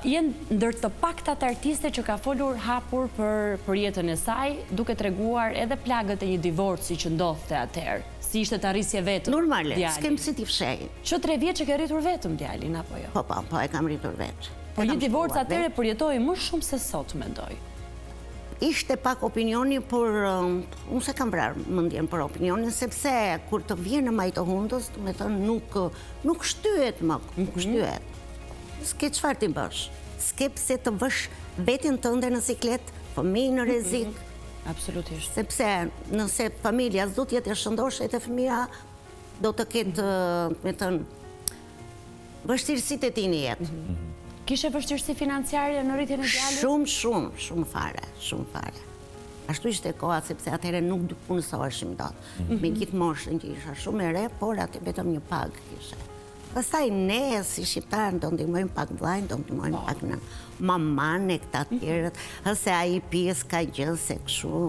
Jenë ndër të paktat artiste që ka folur hapur për jetën e saj, duke treguar edhe plagët e një divorci që ndodhte atëherë. Si ishte të arrisje vetëm Normale, djalin. s'kem si t'i fshej. Që 3 vjeç që ke rritur vetëm djalin, apo jo? Po, e kam rritur vetë. Po një divorc atëherë përjetoi më shumë se sot, mendoj. Ishte pak opinioni, por unë se kam vrarë mendjen për opinionin, sepse kur të vjen në majtë hundës, do me thënë nuk shtyhet më, nuk shtyhet. S'ke çfarë ti bësh. S'ke pse të vësh vetin tënde në siklet, fëmijë në rrezik. Absolutisht. Sepse nëse familja s'do të jetë e shëndoshë, e fëmija do të ketë, me thënë, vështirësitë e tij në jetë. Kishe vështirësi financiare në rritjen e djalit? Shumë fare. Ashtu ishte koha, sepse atëherë nuk punësoheshim dot. Me gjithë moshën që isha shumë e re, por atë vetëm një pagë kishe. Pastaj ne, si shqiptarë, do ndihmojmë pak vllajin, do ndihmojmë pak në maman e këta tjerët, ose ai pjesë ka gjë se kështu.